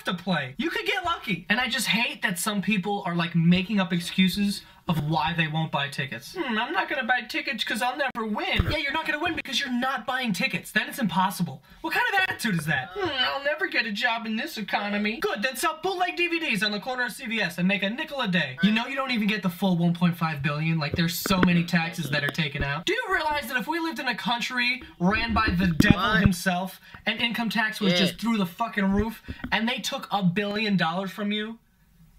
to play. You could get lucky. And I just hate that some people are like making up excuses of why they won't buy tickets. I'm not gonna buy tickets because I'll never win. Yeah, you're not gonna win because you're not buying tickets. Then it's impossible. What kind of attitude is that? I'll never get a job in this economy. Good, then sell bootleg DVDs on the corner of CVS and make a nickel a day. You know you don't even get the full 1.5 billion. Like, there's so many taxes that are taken out. Do you realize that if we lived in a country ran by the devil himself and income tax was just through the fucking roof and they took $1 billion from you,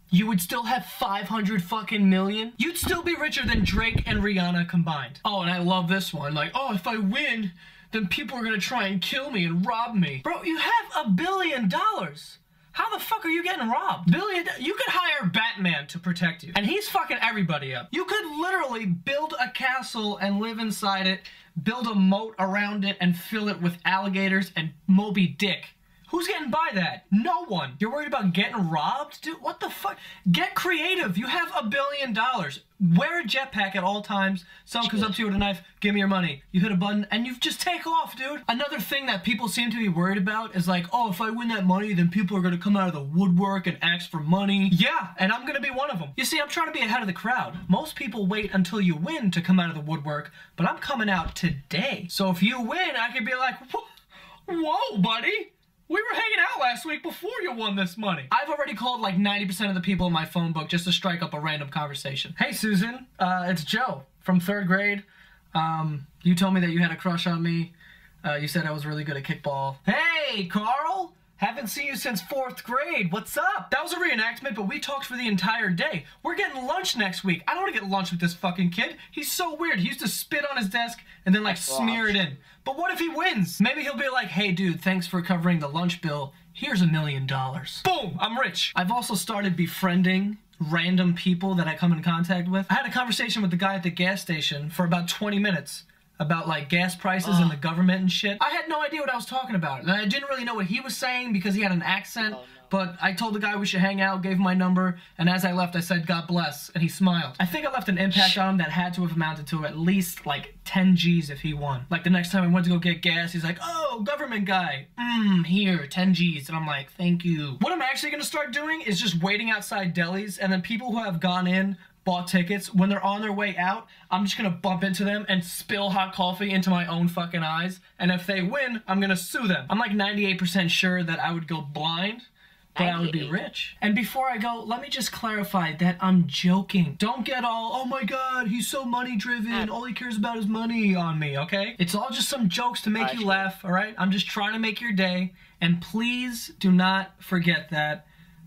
you would still have 500 fucking million? You'd still be richer than Drake and Rihanna combined. Oh, and I love this one. Like, oh, if I win, then people are gonna try and kill me and rob me. Bro, you have $1 billion. How the fuck are you getting robbed? You could hire Batman to protect you, and he's fucking everybody up. You could literally build a castle and live inside it, build a moat around it, and fill it with alligators and Moby Dick. Who's getting by that? No one. You're worried about getting robbed? Dude, what the fuck? Get creative. You have $1 billion. Wear a jetpack at all times. Someone comes up to you with a knife, give me your money. You hit a button, and you just take off, dude. Another thing that people seem to be worried about is like, oh, if I win that money, then people are gonna come out of the woodwork and ask for money. Yeah, and I'm gonna be one of them. You see, I'm trying to be ahead of the crowd. Most people wait until you win to come out of the woodwork, but I'm coming out today. So if you win, I can be like, whoa, buddy. We were hanging out last week before you won this money. I've already called like 90% of the people in my phone book just to strike up a random conversation. Hey, Susan, it's Joe from 3rd grade. You told me that you had a crush on me. You said I was really good at kickball. Hey, Carl! Haven't seen you since 4th grade. What's up? That was a reenactment, but we talked for the entire day. We're getting lunch next week. I don't want to get lunch with this fucking kid. He's so weird. He used to spit on his desk and then like smear it in. But what if he wins? Maybe he'll be like, hey dude, thanks for covering the lunch bill. Here's $1 million. Boom, I'm rich. I've also started befriending random people that I come in contact with. I had a conversation with the guy at the gas station for about 20 minutes. About like gas prices and the government and shit. I had no idea what I was talking about. And I didn't really know what he was saying because he had an accent. But I told the guy we should hang out, gave him my number, and as I left I said, God bless, and he smiled. I think I left an impact on him that had to have amounted to at least like 10 G's if he won. Like the next time I went to go get gas, he's like, oh, government guy, here, 10 G's. And I'm like, thank you. What I'm actually gonna start doing is just waiting outside delis, and then people who have gone in, bought tickets, when they're on their way out, I'm just gonna bump into them and spill hot coffee into my own fucking eyes, and if they win, I'm gonna sue them. I'm like 98% sure that I would go blind, but I would be rich. And before I go, let me just clarify that I'm joking. Don't get all, oh my god, he's so money driven, all he cares about is money on me, okay? It's all just some jokes to make you laugh, alright? I'm just trying to make your day, and please do not forget that.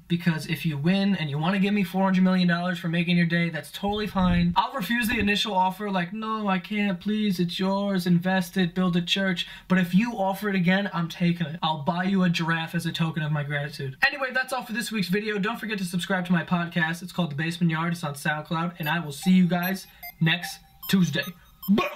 Because if you win and you want to give me $400 million for making your day, that's totally fine. I'll refuse the initial offer like, no, I can't, please, it's yours, invest it, build a church. But if you offer it again, I'm taking it. I'll buy you a giraffe as a token of my gratitude. Anyway, that's all for this week's video. Don't forget to subscribe to my podcast. It's called The Basement Yard. It's on SoundCloud. And I will see you guys next Tuesday. Boom!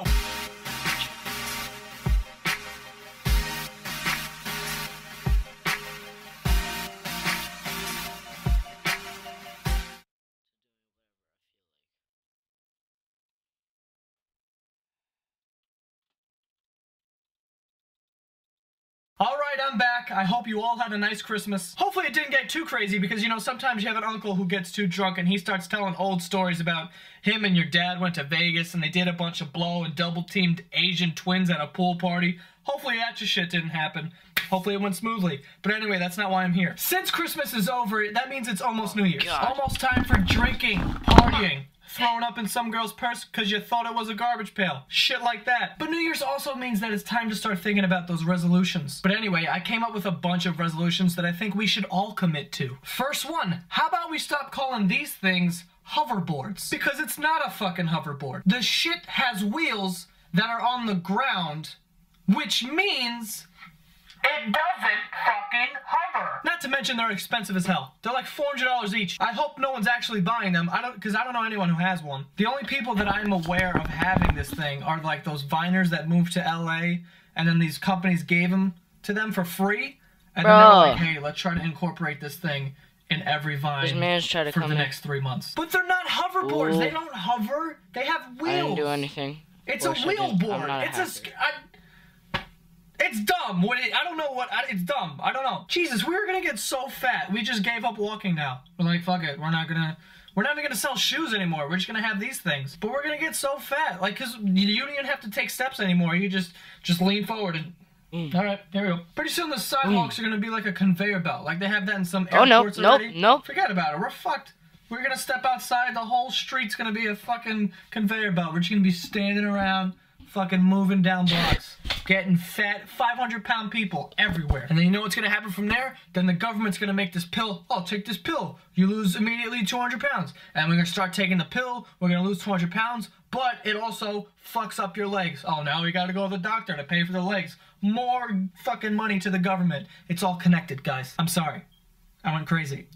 Alright, I'm back. I hope you all had a nice Christmas. Hopefully it didn't get too crazy because, you know, sometimes you have an uncle who gets too drunk and he starts telling old stories about him and your dad went to Vegas and they did a bunch of blow and double-teamed Asian twins at a pool party. Hopefully that just shit didn't happen. Hopefully it went smoothly. But anyway, that's not why I'm here. Since Christmas is over, that means it's almost New Year's. Almost time for drinking, partying, throwing up in some girl's purse because you thought it was a garbage pail. Shit like that. But New Year's also means that it's time to start thinking about those resolutions. But anyway, I came up with a bunch of resolutions that I think we should all commit to. First one, how about we stop calling these things hoverboards? Because it's not a fucking hoverboard. The shit has wheels that are on the ground, which means it doesn't fucking hover. Not to mention they're expensive as hell. They're like $400 each. I hope no one's actually buying them. Because I don't know anyone who has one. The only people that I'm aware of having this thing are like those Viners that moved to LA and then these companies gave them to them for free. And then they were like, hey, let's try to incorporate this thing in every Vine for the next 3 months. But they're not hoverboards. Ooh. They don't hover. They have wheels. I didn't do anything. It's a wheel board. It's a... It's dumb. I don't know what. It's dumb. I don't know. Jesus, we were gonna get so fat. We just gave up walking now. We're like, fuck it. We're not even gonna sell shoes anymore. We're just gonna have these things. But we're gonna get so fat. Like, cause you don't even have to take steps anymore. You just lean forward and. All right, here we go. Pretty soon the sidewalks are gonna be like a conveyor belt. Like they have that in some airports already. Nope. Forget about it. We're fucked. We're gonna step outside. The whole street's gonna be a fucking conveyor belt. We're just gonna be standing around, fucking moving down blocks, getting fat, 500-pound people everywhere. And then you know what's gonna happen from there? Then the government's gonna make this pill. Oh, take this pill. You lose immediately 200 pounds. And we're gonna start taking the pill. We're gonna lose 200 pounds. But it also fucks up your legs. Oh, now we gotta go to the doctor to pay for the legs. More fucking money to the government. It's all connected, guys. I'm sorry. I went crazy.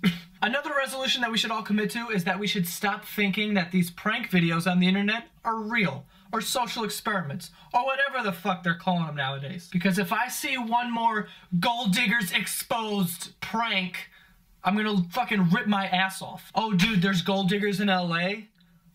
Another resolution that we should all commit to is that we should stop thinking that these prank videos on the internet are real, or social experiments, or whatever the fuck they're calling them nowadays. Because if I see one more Gold Diggers Exposed prank, I'm gonna fucking rip my ass off. Oh, dude, there's gold diggers in LA?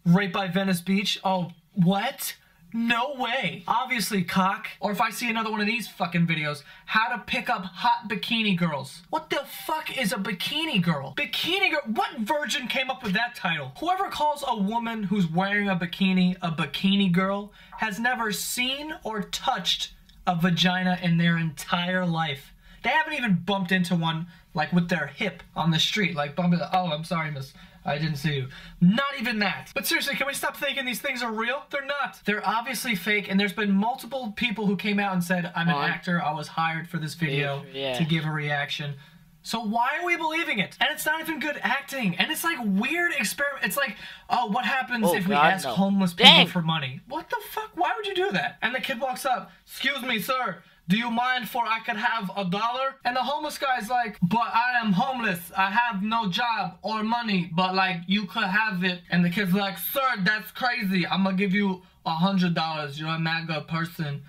Right by Venice Beach? Oh, what? No way. Obviously, cock. Or if I see another one of these fucking videos, how to pick up hot bikini girls. What the fuck is a bikini girl? Bikini girl? What virgin came up with that title? Whoever calls a woman who's wearing a bikini girl has never seen or touched a vagina in their entire life. They haven't even bumped into one, like, with their hip on the street. Like, bumping, oh, I'm sorry, miss. I didn't see you. Not even that. But seriously, can we stop thinking these things are real? They're not. They're obviously fake, and there's been multiple people who came out and said, I'm an actor, I was hired for this video to give a reaction. So why are we believing it? And it's not even good acting. And it's like weird experiment. It's like, oh, what happens if we ask homeless people for money? What the fuck? Why would you do that? And the kid walks up, excuse me, sir. Do you mind for I could have $1? And the homeless guy's like, but I am homeless. I have no job or money, but like you could have it. And the kid's like, sir, that's crazy. I'm gonna give you $100. You're a mad good person.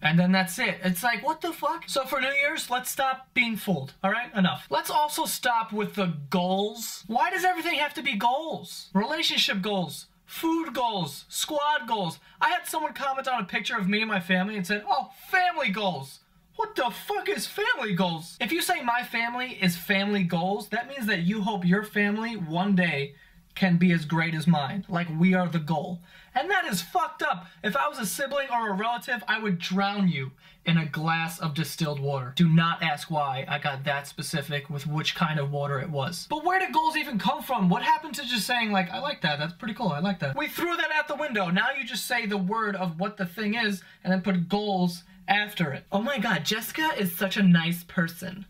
And then that's it. It's like, what the fuck? So for New Year's, let's stop being fooled. All right, enough. Let's also stop with the goals. Why does everything have to be goals? Relationship goals. Food goals, squad goals. I had someone comment on a picture of me and my family and said, oh, family goals. What the fuck is family goals? If you say my family is family goals, that means that you hope your family one day can be as great as mine. Like we are the goal. And that is fucked up. If I was a sibling or a relative, I would drown you in a glass of distilled water. Do not ask why I got that specific with which kind of water it was. But where did goals even come from? What happened to just saying like, I like that, that's pretty cool, I like that. We threw that out the window. Now you just say the word of what the thing is and then put goals after it. Oh my god, Jessica is such a nice person.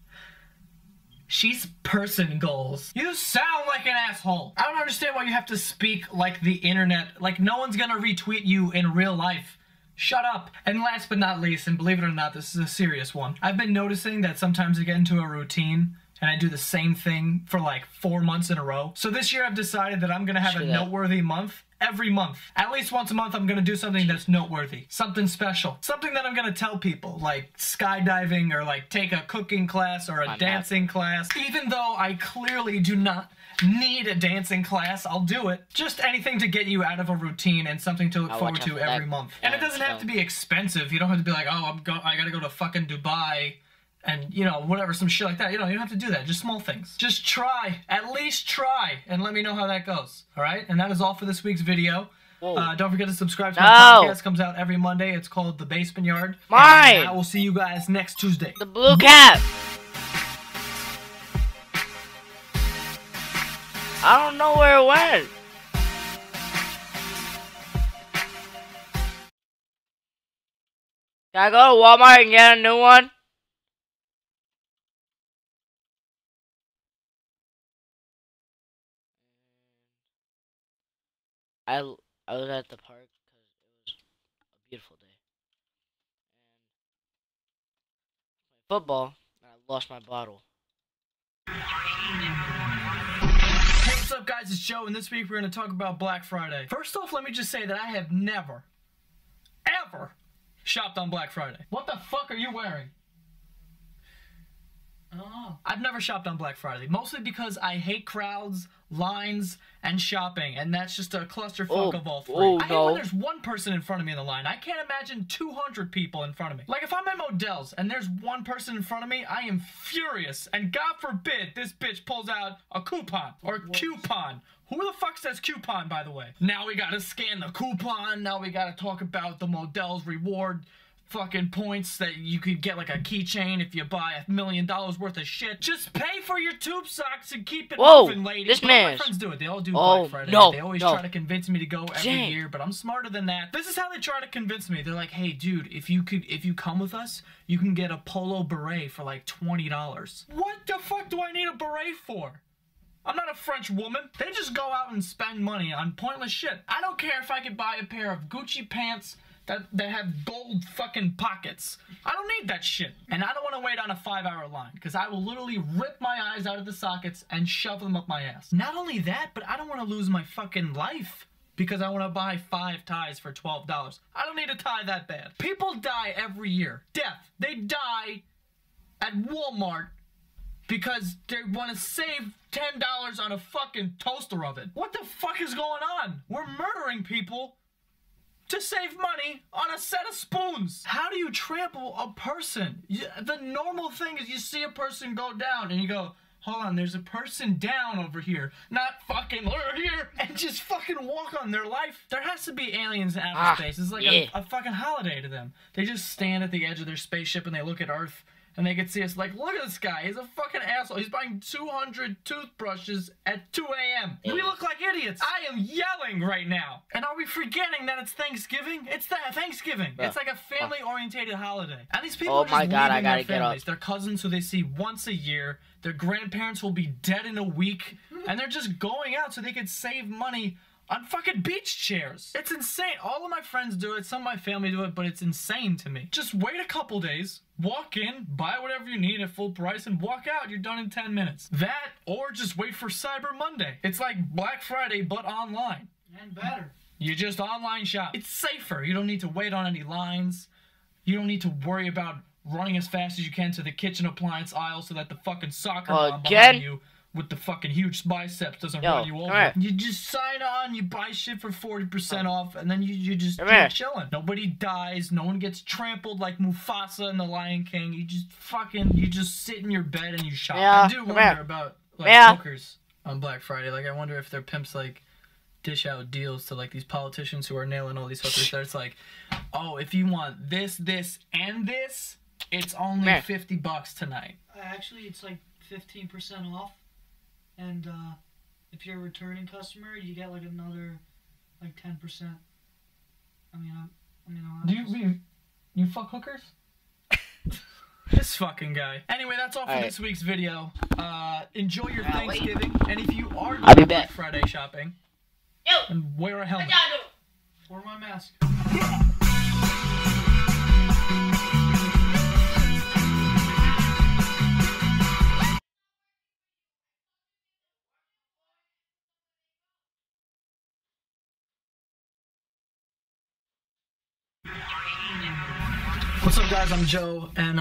She's person goals. You sound like an asshole. I don't understand why you have to speak like the internet. Like no one's gonna retweet you in real life. Shut up. And last but not least, and believe it or not, this is a serious one. I've been noticing that sometimes I get into a routine and I do the same thing for like 4 months in a row. So this year I've decided that I'm gonna have a noteworthy month. Every month. At least once a month I'm gonna do something that's noteworthy. Something special. Something that I'm gonna tell people, like skydiving or like take a cooking class or a dancing class. Even though I clearly do not need a dancing class, I'll do it. Just anything to get you out of a routine and something to look forward to every month. And it doesn't have to be expensive. You don't have to be like, oh, I gotta go to fucking Dubai and, you know, whatever, some shit like that. You know, you don't have to do that. Just small things. Just try. At least try. And let me know how that goes. Alright? And that is all for this week's video. Don't forget to subscribe to my podcast. It comes out every Monday. It's called The Basement Yard. Mine! And I will see you guys next Tuesday. The blue cat! I don't know where it went. Can I go to Walmart and get a new one? I was at the park because it was a beautiful day. And football, and I lost my bottle. Hey, what's up guys, it's Joe, and this week we're going to talk about Black Friday. First off, let me just say that I have never, ever shopped on Black Friday. What the fuck are you wearing? Oh. I've never shopped on Black Friday, mostly because I hate crowds, lines, and shopping, and that's just a clusterfuck of all three. I hate when there's one person in front of me in the line. I can't imagine 200 people in front of me. Like, if I'm at Modell's and there's one person in front of me, I am furious, and God forbid this bitch pulls out a coupon, or coupon. Who the fuck says coupon, by the way? Now we gotta scan the coupon, now we gotta talk about the Modell's reward fucking points that you could get like a keychain if you buy $1 million worth of shit. Just pay for your tube socks and keep it moving, ladies. This All man. my friends do it. They all do Black Friday. They always try to convince me to go every year, but I'm smarter than that. This is how they try to convince me. They're like, hey, dude, if you come with us, you can get a polo beret for like $20. What the fuck do I need a beret for? I'm not a French woman. They just go out and spend money on pointless shit. I don't care if I could buy a pair of Gucci pants that have gold fucking pockets. I don't need that shit. And I don't want to wait on a 5-hour line, because I will literally rip my eyes out of the sockets and shove them up my ass. Not only that, but I don't want to lose my fucking life because I want to buy 5 ties for $12. I don't need a tie that bad. People die every year. Death. They die at Walmart because they want to save $10 on a fucking toaster oven. What the fuck is going on? We're murdering people to save money on a set of spoons. How do you trample a person? The normal thing is you see a person go down and you go, hold on, there's a person down over here, not fucking over here, and just fucking walk on their life. There has to be aliens in outer space. It's like a fucking holiday to them. They just stand at the edge of their spaceship and they look at Earth. And they could see us like, look at this guy. He's a fucking asshole. He's buying 200 toothbrushes at 2 a.m. We look like idiots. I am yelling right now. And are we forgetting that it's Thanksgiving? It's Thanksgiving. It's like a family-orientated holiday. And these people are just leaving their families. Their cousins who they see once a year. Their grandparents will be dead in a week. And they're just going out so they could save money on fucking beach chairs. It's insane. All of my friends do it. Some of my family do it, but it's insane to me. Just wait a couple days, walk in, buy whatever you need at full price, and walk out. You're done in 10 minutes. That, or just wait for Cyber Monday. It's like Black Friday, but online. And better. You just online shop. It's safer. You don't need to wait on any lines. You don't need to worry about running as fast as you can to the kitchen appliance aisle so that the fucking soccer mom behind you with the fucking huge biceps doesn't run you over. You just sign on, you buy shit for 40% off, and then you just keep chilling. Nobody dies, no one gets trampled like Mufasa in The Lion King. You just sit in your bed and you shop. I do wonder about like hookers on Black Friday. Like I wonder if their pimps like dish out deals to like these politicians who are nailing all these hookers. That it's like, oh, if you want this, this, and this, it's only $50 tonight. Actually, it's like 15% off. And if you're a returning customer, you get like another like 10%. Do you fuck hookers? This fucking guy. Anyway, that's all for this week's video. Enjoy your Thanksgiving, and if you are going Black Friday shopping, and wear a helmet. Wear my mask. What's up, guys? I'm Joe, and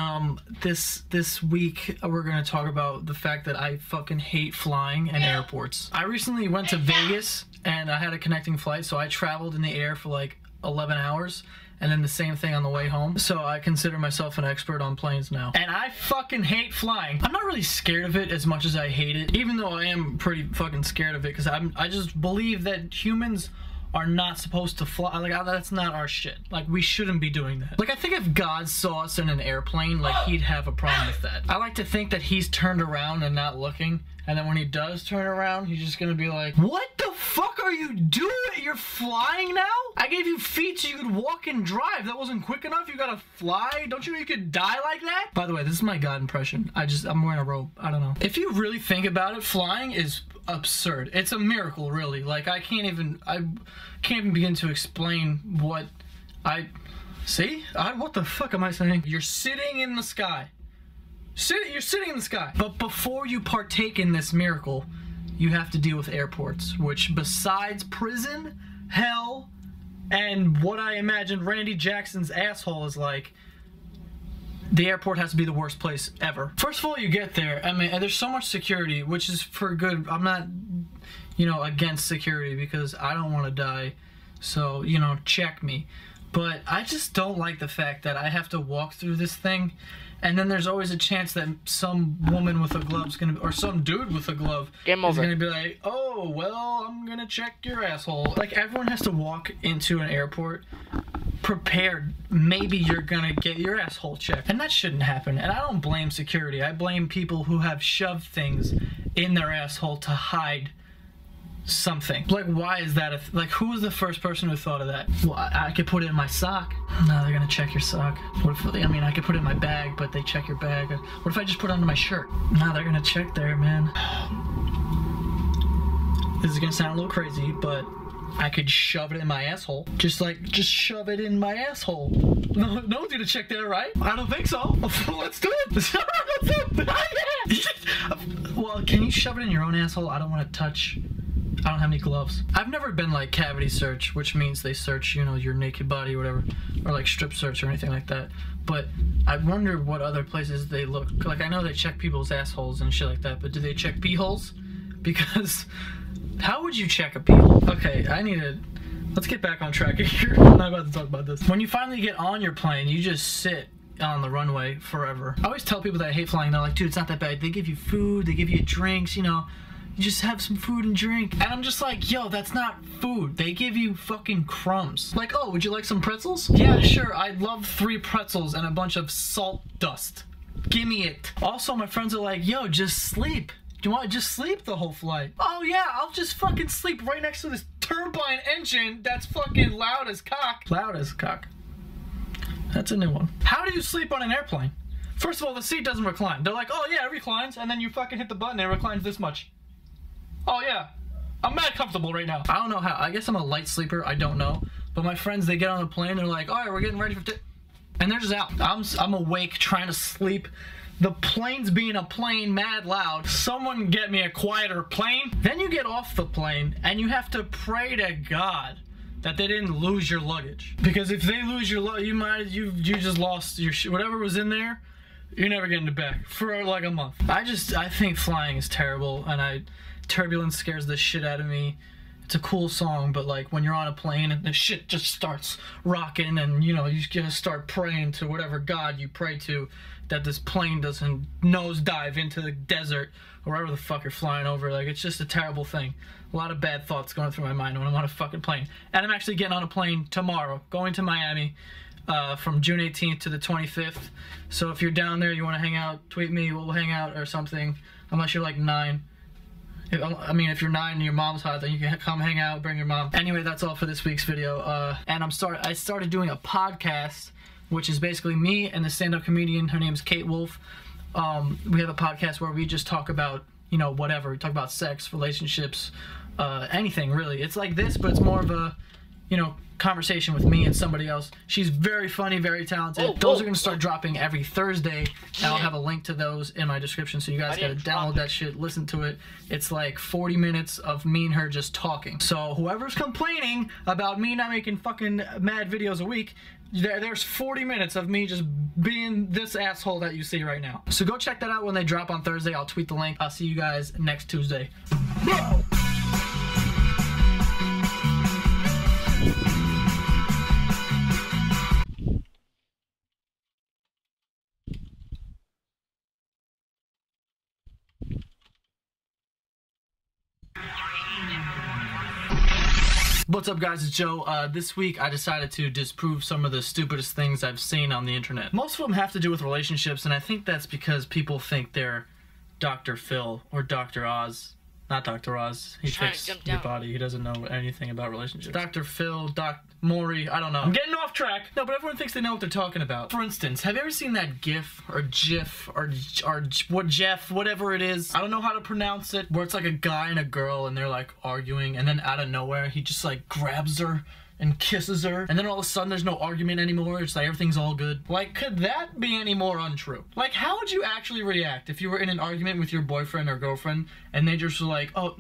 this week we're gonna talk about the fact that I fucking hate flying and airports. I recently went to Vegas and I had a connecting flight, so I traveled in the air for like 11 hours, and then the same thing on the way home. So I consider myself an expert on planes now. And I fucking hate flying. I'm not really scared of it as much as I hate it, even though I am pretty fucking scared of it, because I just believe that humans are not supposed to fly. Like, that's not our shit. Like, we shouldn't be doing that. Like, I think if God saw us in an airplane, like, he'd have a problem with that. I like to think that he's turned around and not looking, and then when he does turn around, he's just gonna be like, what the fuck are you doing? You're flying now? I gave you feet so you could walk and drive. That wasn't quick enough? You gotta fly? Don't you know you could die like that? By the way, this is my God impression. I'm wearing a robe. I don't know. If you really think about it, flying is absurd. It's a miracle, really. Like, I can't even begin to explain what what the fuck am I saying? You're sitting in the sky. You're sitting in the sky. But before you partake in this miracle, you have to deal with airports, which besides prison, hell, and what I imagine Randy Jackson's asshole is like, The airport has to be the worst place ever. First of all, you get there, I mean, there's so much security, which is for good. I'm not, you know, against security because I don't want to die, so, you know, check me. But I just don't like the fact that I have to walk through this thing, and then there's always a chance that some woman with a glove's gonna, or some dude with a glove is gonna be like, oh, well, I'm gonna check your asshole. Like, everyone has to walk into an airport prepared. Maybe you're gonna get your asshole checked, and that shouldn't happen. And I don't blame security. I blame people who have shoved things in their asshole to hide something. Like, why is that like, who was the first person who thought of that? Well, I could put it in my sock. No, they're gonna check your sock. What if, I mean, I could put it in my bag, but they check your bag. What if I just put it under my shirt? No, they're gonna check there, man. This is gonna sound a little crazy, but I could shove it in my asshole. Just shove it in my asshole. No one's gonna check that, right? I don't think so. Let's do it. Well, can you shove it in your own asshole? I don't want to touch. I don't have any gloves. I've never been like cavity search, which means they search, you know, your naked body or whatever, or like strip search or anything like that. But I wonder what other places they look. Like, I know they check people's assholes and shit like that, but do they check pee holes? Because how would you check a pee hole? Okay, let's get back on track here. I'm not about to talk about this. When you finally get on your plane, you just sit on the runway forever. I always tell people that I hate flying, they're like, dude, it's not that bad. They give you food, they give you drinks, you know. You just have some food and drink. And I'm just like, yo, that's not food. They give you fucking crumbs. Like, oh, would you like some pretzels? Yeah, sure, I'd love 3 pretzels and a bunch of salt dust. Give me it. Also, my friends are like, yo, just sleep. Do you want to just sleep the whole flight? Oh yeah, I'll just fucking sleep right next to this turbine engine that's fucking loud as cock. Loud as cock. That's a new one. How do you sleep on an airplane? First of all, the seat doesn't recline. They're like, oh yeah, it reclines, and then you fucking hit the button and it reclines this much. Oh yeah, I'm mad comfortable right now. I don't know how, I guess I'm a light sleeper, I don't know. But my friends, they get on the plane, they're like, alright, we're getting ready for and they're just out. I'm awake trying to sleep. The plane's being a plane mad loud. Someone get me a quieter plane. Then you get off the plane and you have to pray to God that they didn't lose your luggage. Because if they lose your luggage, you just lost your whatever was in there. You're never getting it back for like a month. I think flying is terrible, and turbulence scares the shit out of me. It's a cool song, but like when you're on a plane and the shit just starts rocking, and you know, you just start praying to whatever God you pray to that this plane doesn't nosedive into the desert or wherever the fuck you're flying over. Like, it's just a terrible thing. A lot of bad thoughts going through my mind when I'm on a fucking plane. And I'm actually getting on a plane tomorrow, going to Miami from June 18th to the 25th. So if you're down there, you want to hang out, tweet me, we'll hang out or something. Unless you're like 9. I mean, if you're 9 and your mom's hot, then you can come hang out, bring your mom. Anyway, that's all for this week's video. And I started doing a podcast, which is basically me and the stand-up comedian. Her name's Kate Wolf. We have a podcast where we just talk about, you know, whatever. We talk about sex, relationships, anything really. It's like this, but it's more of a, you know, conversation with me and somebody else. She's very funny, very talented. Those are gonna start dropping every Thursday, and I'll have a link to those in my description, so you guys gotta download that shit, listen to it. It's like 40 minutes of me and her just talking. So whoever's complaining about me not making fucking mad videos a week, there's 40 minutes of me just being this asshole that you see right now. So go check that out when they drop on Thursday. I'll tweet the link. I'll see you guys next Tuesday. What's up, guys? It's Joe. This week I decided to disprove some of the stupidest things I've seen on the internet. Most of them have to do with relationships, and I think that's because people think they're Dr. Phil or Dr. Oz. Not Dr. Oz. He fixed your body. He doesn't know anything about relationships. Dr. Phil, Doc Maury, I don't know. I'm getting off track. No, but everyone thinks they know what they're talking about. For instance, have you ever seen that GIF or GIF or what Jeff, whatever it is? I don't know how to pronounce it. Where it's like a guy and a girl and they're like arguing, and then out of nowhere he just like grabs her and kisses her, and then all of a sudden there's no argument anymore. It's like everything's all good. Like, could that be any more untrue? Like, how would you actually react if you were in an argument with your boyfriend or girlfriend and they just were like, oh,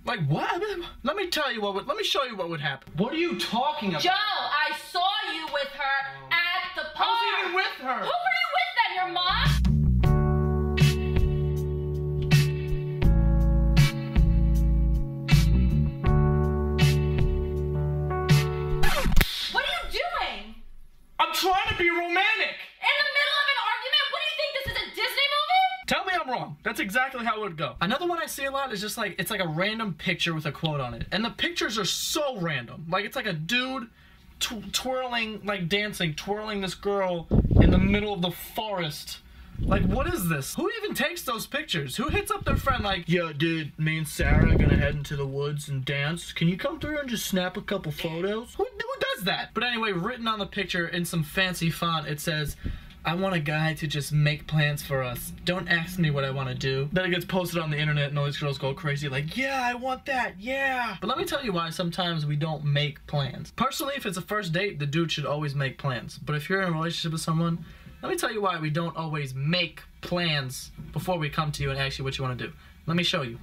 like what? Let me tell you let me show you what would happen. What are you talking about? Joe, I saw you with her at the park. I was even with her. Who were you with then? Mom? What are you doing? I'm trying to be romantic. In the middle of an argument? What do you think this is, a Disney movie? Tell me I'm wrong. That's exactly how it would go. Another one I see a lot is just like, it's like a random picture with a quote on it. And the pictures are so random. Like, it's like a dude twirling, like dancing, twirling this girl in the middle of the forest. Like, what is this? Who even takes those pictures? Who hits up their friend like, yo, dude, me and Sarah are gonna head into the woods and dance. Can you come through and just snap a couple photos? Who does that? But anyway, written on the picture in some fancy font, it says, I want a guy to just make plans for us. Don't ask me what I want to do. Then it gets posted on the internet and all these girls go crazy like, yeah, I want that, yeah. But let me tell you why sometimes we don't make plans. Personally, if it's a first date, the dude should always make plans. But if you're in a relationship with someone, let me tell you why we don't always make plans before we come to you and ask you what you want to do. Let me show you.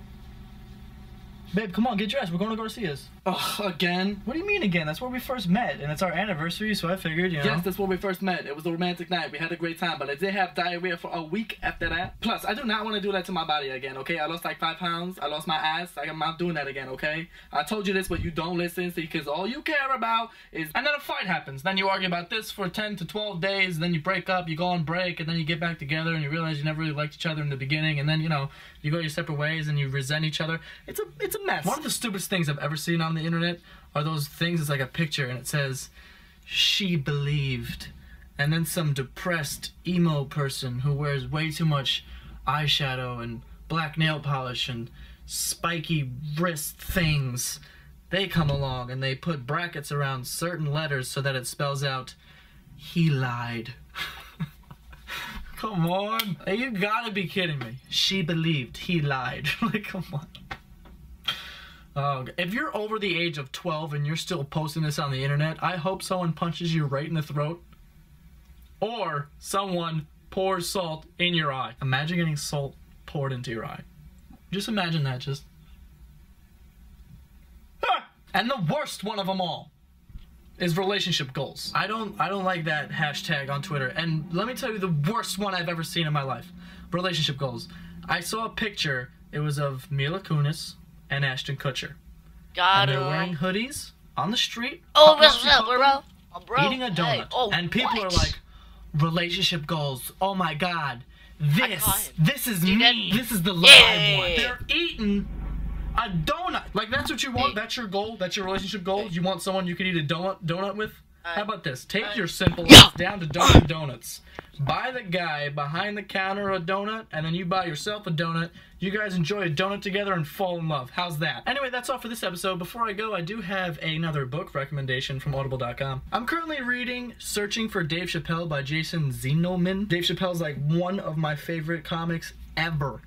Babe, come on, get dressed. We're going to Garcia's. Ugh, again? What do you mean again? That's where we first met, and it's our anniversary, so I figured, you know. Yes, that's where we first met. It was a romantic night. We had a great time, but I did have diarrhea for a week after that. Plus, I do not want to do that to my body again, okay? I lost like 5 pounds. I lost my ass. I'm not doing that again, okay? I told you this, but you don't listen, because all you care about is... And then a fight happens. Then you argue about this for 10 to 12 days, then you break up, you go on break, and then you get back together, and you realize you never really liked each other in the beginning, and then, you know, you go your separate ways, and you resent each other. It's a mess. One of the stupidest things I've ever seen on the internet are those things. It's like a picture and it says, she believed, and then some depressed emo person who wears way too much eyeshadow and black nail polish and spiky wrist things, they come along and they put brackets around certain letters so that it spells out, he lied. Come on. Hey, you gotta be kidding me. She believed, he lied. Like, come on. If you're over the age of 12 and you're still posting this on the internet, I hope someone punches you right in the throat. Or someone pours salt in your eye. Imagine getting salt poured into your eye. Just imagine that, just... Ah! And the worst one of them all is relationship goals. I don't like that hashtag on Twitter. And let me tell you the worst one I've ever seen in my life. Relationship goals. I saw a picture, it was of Mila Kunis and Ashton Kutcher. Got and him. they're wearing hoodies on the street. Oh, what's up, bro? Oh, bro? Eating a donut. Hey, oh, and people what? are like, relationship goals. Oh my god. This is You me. did- This is the live Yeah. one. They're eating a donut. Like, that's what you want? That's your goal? That's your relationship goal? You want someone you can eat a donut with? How about this? Take your simple ass down to Dunkin' Donuts. Buy the guy behind the counter a donut, and then you buy yourself a donut. You guys enjoy a donut together and fall in love. How's that? Anyway, that's all for this episode. Before I go, I do have another book recommendation from Audible.com. I'm currently reading Searching for Dave Chappelle by Jason Zinoman. Dave Chappelle's like one of my favorite comics ever.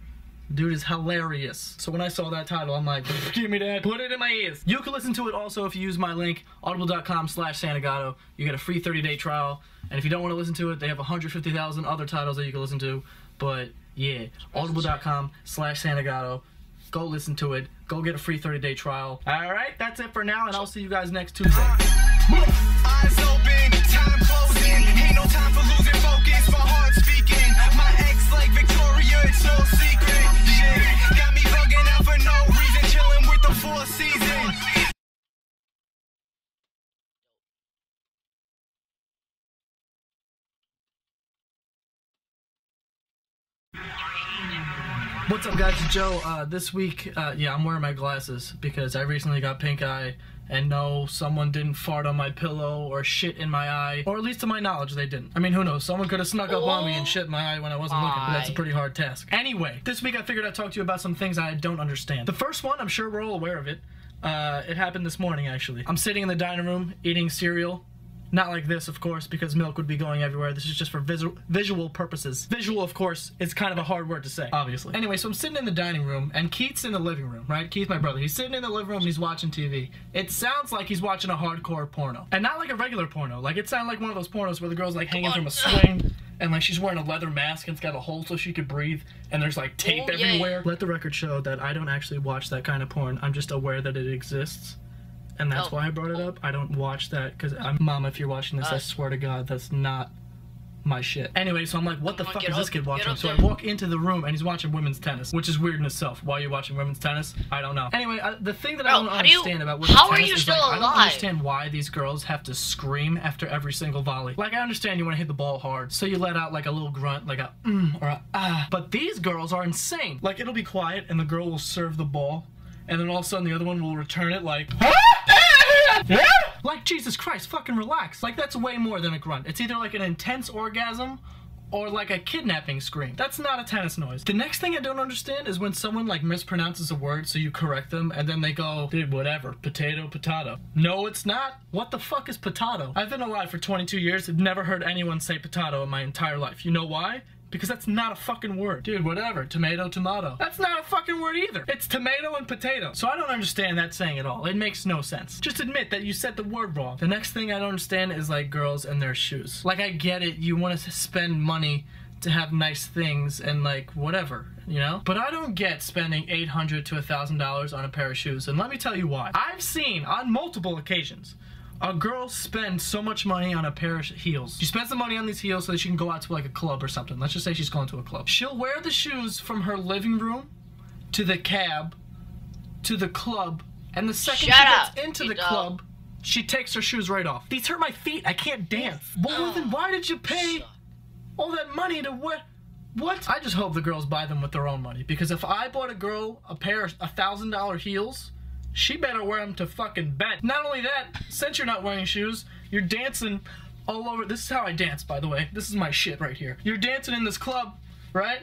Dude is hilarious. So when I saw that title, I'm like, give me that. Put it in my ears. You can listen to it also if you use my link, audible.com/Santagato. You get a free 30-day trial. And if you don't want to listen to it, they have 150,000 other titles that you can listen to. But yeah, audible.com/Santagato. Go listen to it. Go get a free 30-day trial. All right, that's it for now, and I'll see you guys next Tuesday. Eyes open, time closing. Ain't no time for losing focus. My heart speaking. My ex like Victoria, it's no secret. Shit, got me bugging out for no reason. Chilling with the Four Seasons. What's up, guys? It's Joe. This week, yeah, I'm wearing my glasses because I recently got pink eye, and no, someone didn't fart on my pillow or shit in my eye, or at least to my knowledge, they didn't. I mean, who knows? Someone could have snuck up on me and shit in my eye when I wasn't looking, but that's a pretty hard task. Anyway, this week I figured I'd talk to you about some things I don't understand. The first one, I'm sure we're all aware of it. It happened this morning, actually. I'm sitting in the dining room eating cereal. Not like this, of course, because milk would be going everywhere. This is just for visual purposes. Visual, of course, is kind of a hard word to say, obviously. Anyway, so I'm sitting in the dining room, and Keith's in the living room, right? Keith, my brother. He's sitting in the living room, and he's watching TV. It sounds like he's watching a hardcore porno. And not like a regular porno. Like, it sounded like one of those pornos where the girl's, like, hanging from a swing, and, like, she's wearing a leather mask, and it's got a hole so she could breathe, and there's, like, tape everywhere. Let the record show that I don't actually watch that kind of porn. I'm just aware that it exists. And that's why I brought it up. I don't watch that because Mom, if you're watching this, I swear to God, that's not my shit. Anyway, so I'm like, what the Come on, fuck get is this up, kid get watching? up So I there. walk into the room and he's watching women's tennis, which is weird in itself. Why are you watching women's tennis? I don't know. Anyway, the thing that I Bro, don't how do you- understand about women's how are tennis you is still like, I don't alive? understand why these girls have to scream after every single volley. Like, I understand you want to hit the ball hard, so you let out like a little grunt, like a or a ah. But these girls are insane. Like, it'll be quiet and the girl will serve the ball, and then all of a sudden the other one will return it like like, Jesus Christ, fucking relax. Like, that's way more than a grunt. It's either like an intense orgasm or like a kidnapping scream. That's not a tennis noise. The next thing I don't understand is when someone like mispronounces a word, so you correct them and then they go, dude, whatever, potato. No, it's not. What the fuck is potato? I've been alive for 22 years. I've never heard anyone say potato in my entire life. You know why? Because that's not a fucking word. Dude, whatever. Tomato. That's not a fucking word either. It's tomato and potato. So I don't understand that saying at all. It makes no sense. Just admit that you said the word wrong. The next thing I don't understand is like girls and their shoes. Like, I get it. You want to spend money to have nice things and like whatever, you know? But I don't get spending $800 to $1,000 on a pair of shoes. And let me tell you why. I've seen on multiple occasions a girl spends so much money on a pair of heels. She spends the money on these heels so that she can go out to like a club or something. Let's just say she's going to a club. She'll wear the shoes from her living room to the cab to the club, and the second Shut she up, gets into you the dog. club, she takes her shoes right off. These hurt my feet. I can't dance. Well, then why did you pay all that money to wear? What? I just hope the girls buy them with their own money, because if I bought a girl a pair of $1,000 heels, she better wear them to fucking bed. Not only that, since you're not wearing shoes, you're dancing all over. This is how I dance, by the way. This is my shit right here. You're dancing in this club, right?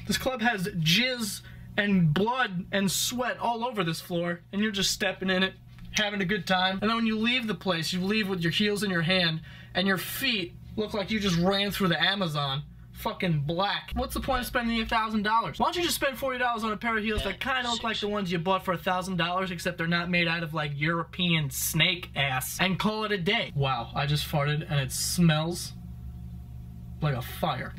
This club has jizz and blood and sweat all over this floor, and you're just stepping in it, having a good time. And then when you leave the place, you leave with your heels in your hand, and your feet look like you just ran through the Amazon. Fucking black. What's the point of spending $1,000? Why don't you just spend $40 on a pair of heels that kind of look like the ones you bought for $1,000, except they're not made out of like European snake ass, and call it a day? Wow, I just farted and it smells like a fire.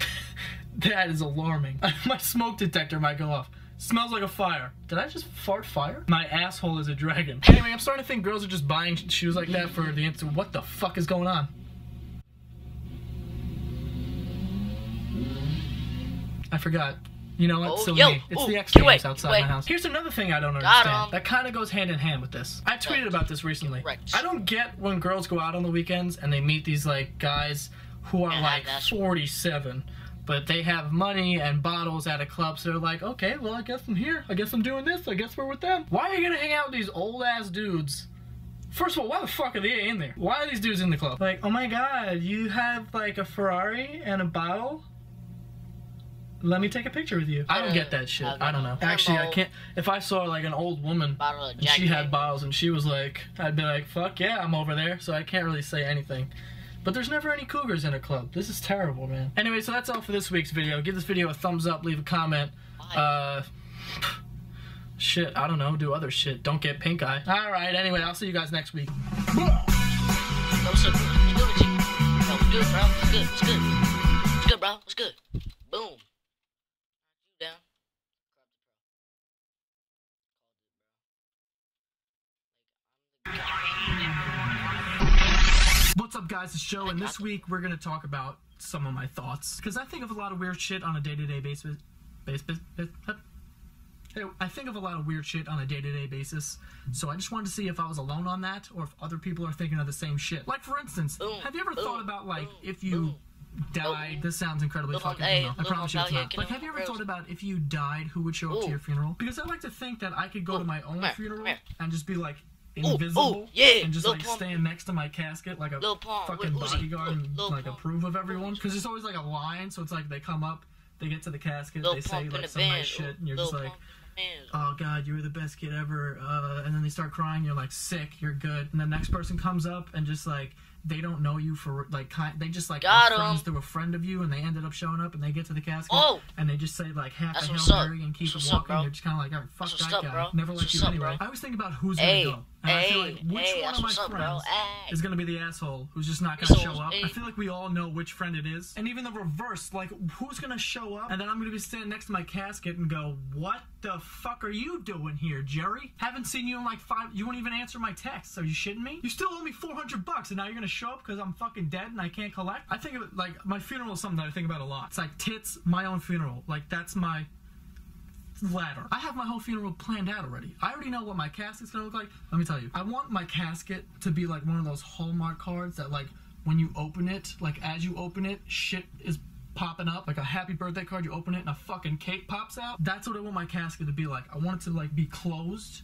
That is alarming. My smoke detector might go off. Smells like a fire. Did I just fart fire? My asshole is a dragon. Anyway, I'm starting to think girls are just buying shoes like that for the instant. What the fuck is going on? I forgot. You know what? Oh, So yo, me. It's ooh, the X get Games away, outside get my away. house. Here's another thing I don't Got understand. 'em. That kind of goes hand in hand with this. I tweeted about this recently. Correct. I don't get when girls go out on the weekends and they meet these like guys who are Yeah, like that's- 47, but they have money and bottles at a club, so they're like, okay, well, I guess I'm here. I guess I'm doing this. I guess we're with them. Why are you gonna hang out with these old ass dudes? First of all, why the fuck are they in there? Why are these dudes in the club? Like, oh my god, you have like a Ferrari and a bottle? Let me take a picture with you. I don't get that shit. I don't know. Actually, I can't. If I saw like an old woman Bottle of and Jack she had Daniels. bottles and she was like, I'd be like, fuck yeah, I'm over there. So I can't really say anything. But there's never any cougars in a club. This is terrible, man. Anyway, so that's all for this week's video. Give this video a thumbs up, leave a comment. Shit, I don't know, do other shit. Don't get pink eye. Alright, anyway, I'll see you guys next week. What's up? What's good with you? Yo, what's good, bro? What's good? What's good? What's good, bro? What's good? Boom. Down. What's up, guys? It's Joe, and this week we're gonna talk about some of my thoughts. Because I think of a lot of weird shit on a day-to-day basis. I think of a lot of weird shit on a day-to-day basis, so I just wanted to see if I was alone on that, or if other people are thinking of the same shit. Like, for instance, Boom, have you ever boom, thought about, like, boom, if you boom. died... This sounds incredibly Look, fucking hey, emo. I look, promise you it's yeah, not. can Like, I have you ever real- thought about if you died, who would show up to Ooh. your funeral? Because I like to think that I could go to my own come here, funeral come here. and just be, like, ooh, invisible, yeah, and just, Lil like, Pump. stand next to my casket like a Lil Pump, fucking Uzi, bodyguard and, Lil like, Pump. approve of everyone. Because there's always, like, a line, so it's like they come up, they get to the casket, Lil they Pump say, in like, the some nice band. shit, and you're Lil just like, Pump in the band. oh god, you were the best kid ever, and then they start crying, you're like, sick, you're good, and the next person comes up and just like, they don't know you for like, they just like Got are friends 'em. through a friend of you, and they ended up showing up, and they get to the casket, Oh! and they just say like half That's a what's Hail up. Mary and keep That's it what's up, walking, bro. you're just kind of like, oh, fuck That's what's that up, guy, bro. never liked That's you what's up, anyway. bro. I always think about who's Hey, gonna go, and I feel like, which hey, one that's of my what's up, bro. friends Hey. is gonna be the asshole who's just not Hey, gonna so, show up. hey. I feel like we all know which friend it is. And even the reverse, like, who's gonna show up and then I'm gonna be standing next to my casket and go, what the fuck are you doing here, Jerry? Haven't seen you in like 5, you won't even answer my texts. Are you shitting me? You still owe me $400 and now you're gonna gonna show up because I'm fucking dead and I can't collect. I think of it like my funeral is something that I think about a lot. It's like tits, my own funeral. Like that's my ladder. I have my whole funeral planned out already. I already know what my casket's gonna look like. Let me tell you, I want my casket to be like one of those Hallmark cards that like when you open it, like as you open it, shit is popping up. Like a happy birthday card, you open it and a fucking cake pops out. That's what I want my casket to be like. I want it to like be closed,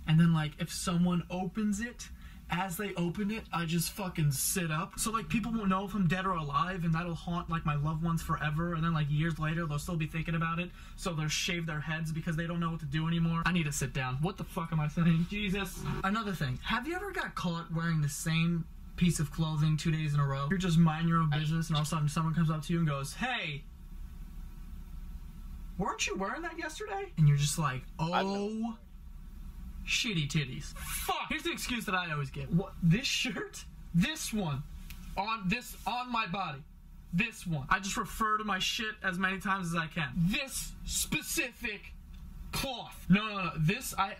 and then like if someone opens it, as they open it, I just fucking sit up. So like people won't know if I'm dead or alive, and that'll haunt like my loved ones forever. And then like years later, they'll still be thinking about it. So they'll shave their heads because they don't know what to do anymore. I need to sit down. What the fuck am I saying? Jesus. Another thing. Have you ever got caught wearing the same piece of clothing 2 days in a row? You're just minding your own business, and all of a sudden someone comes up to you and goes, "Hey, weren't you wearing that yesterday?" And you're just like, oh. Shitty titties. Fuck. Here's the excuse that I always give. What? This shirt? This one. On my body. This one. I just refer to my shit as many times as I can. This specific cloth. No. This, I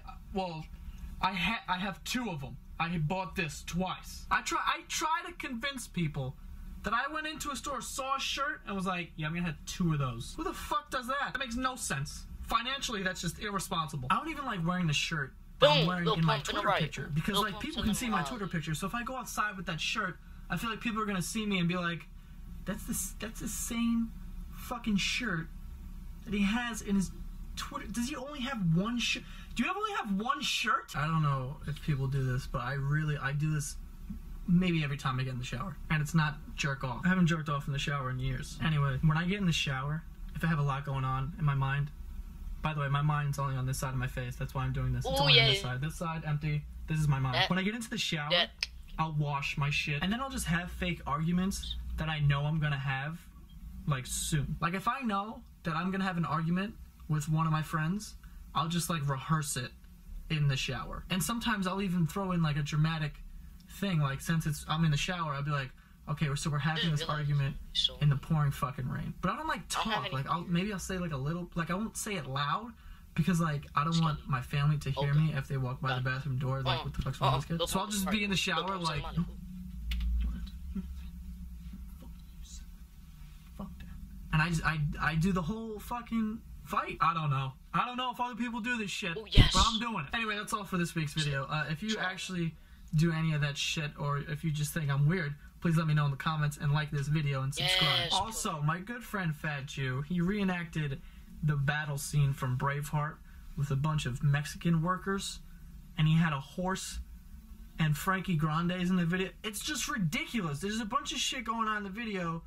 have 2 of them. I bought this twice. I try to convince people that I went into a store, saw a shirt, and was like, yeah, I'm gonna have 2 of those. Who the fuck does that? That makes no sense. Financially, that's just irresponsible. I don't even like wearing the shirt I'm wearing in my Twitter picture, because like people can see my Twitter picture. So if I go outside with that shirt, I feel like people are gonna see me and be like, that's the same fucking shirt that he has in his Twitter. Does he only have one shirt? Do you only have one shirt? I don't know if people do this, but I do this maybe every time I get in the shower, and it's not jerk off. I haven't jerked off in the shower in years. Anyway, when I get in the shower, if I have a lot going on in my mind. By the way, my mind's only on this side of my face. That's why I'm doing this. It's only on this side. This side, empty. This is my mind. When I get into the shower, I'll wash my shit. And then I'll just have fake arguments that I know I'm gonna have, like, soon. Like, if I know that I'm gonna have an argument with one of my friends, I'll just, like, rehearse it in the shower. And sometimes I'll even throw in, like, a dramatic thing. Like, since I'm in the shower, I'll be like, okay, so we're having this argument in the pouring fucking rain. But I don't like talk. Like maybe I'll say like a little. Like I won't say it loud because like I don't want my family to hear me if they walk by the bathroom door. Like what the fuck's wrong with this kid? So I'll just be in the shower like. Fuck that. And I do the whole fucking fight. I don't know if other people do this shit, but I'm doing it. Anyway, that's all for this week's video. If you actually do any of that shit, or if you just think I'm weird, please let me know in the comments and like this video and subscribe. Also, my good friend Fat Jew, he reenacted the battle scene from Braveheart with a bunch of Mexican workers, and he had a horse and Frankie Grande's in the video. It's just ridiculous. There's a bunch of shit going on in the video,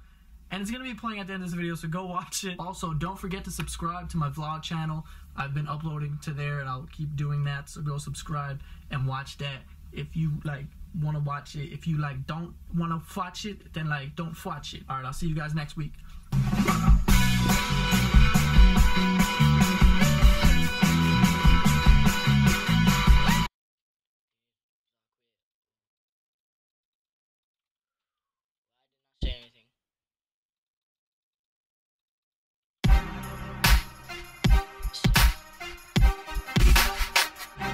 and it's going to be playing at the end of this video, so go watch it. Also, don't forget to subscribe to my vlog channel. I've been uploading to there, and I'll keep doing that, so go subscribe and watch that if you, like, want to watch it. If you like don't want to watch it, then like don't watch it. All right, I'll see you guys next week.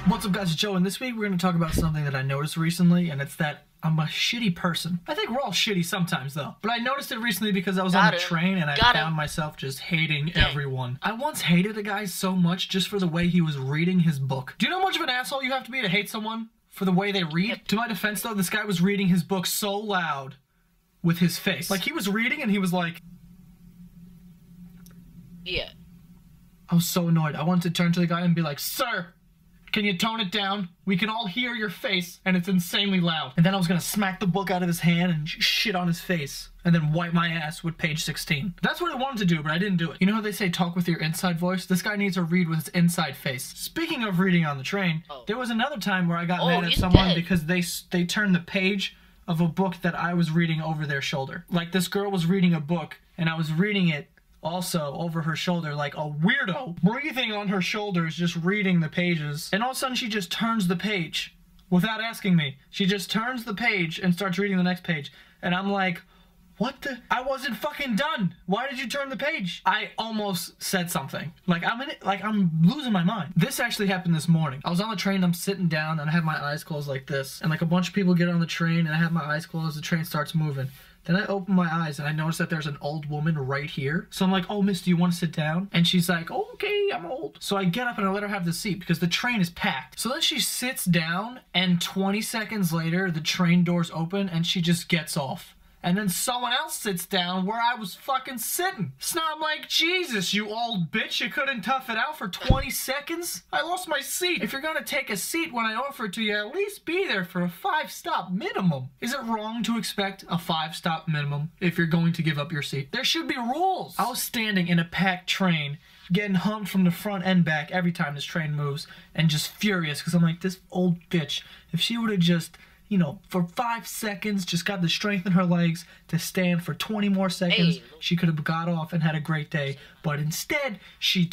What's up guys, it's Joe, and this week we're going to talk about something that I noticed recently, and it's that I'm a shitty person. I think we're all shitty sometimes though, but I noticed it recently because I was on the train and I found myself just hating everyone. I once hated a guy so much just for the way he was reading his book. Do you know how much of an asshole you have to be to hate someone for the way they read? To my defense though, this guy was reading his book so loud with his face. Like he was reading and he was like... Yeah. I was so annoyed. I wanted to turn to the guy and be like, "Sir, can you tone it down? We can all hear your face, and it's insanely loud." And then I was gonna smack the book out of his hand and shit on his face, and then wipe my ass with page 16. That's what I wanted to do, but I didn't do it. You know how they say talk with your inside voice? This guy needs to read with his inside face. Speaking of reading on the train, there was another time where I got mad at someone because they turned the page of a book that I was reading over their shoulder. Like this girl was reading a book, and I was reading it also over her shoulder like a weirdo, breathing on her shoulders, just reading the pages. And all of a sudden she just turns the page without asking me. She just turns the page and starts reading the next page. And I'm like, what the? I wasn't fucking done. Why did you turn the page? I almost said something. Like I'm losing my mind. This actually happened this morning. I was on the train, I'm sitting down, and I have my eyes closed like this. And like a bunch of people get on the train, and I have my eyes closed, the train starts moving. Then I open my eyes and I notice that there's an old woman right here. So I'm like, oh, miss, do you want to sit down? And she's like, oh, okay, I'm old. So I get up and I let her have the seat because the train is packed. So then she sits down and 20 seconds later, the train doors open and she just gets off. And then someone else sits down where I was fucking sitting. So now I'm like, Jesus, you old bitch, you couldn't tough it out for 20 seconds? I lost my seat. If you're gonna take a seat when I offer it to you, at least be there for a 5-stop minimum. Is it wrong to expect a 5-stop minimum if you're going to give up your seat? There should be rules. I was standing in a packed train, getting humped from the front and back every time this train moves, and just furious, because I'm like, this old bitch, if she would've just, you know, for 5 seconds, just got the strength in her legs to stand for 20 more seconds, she could have got off and had a great day. But instead, she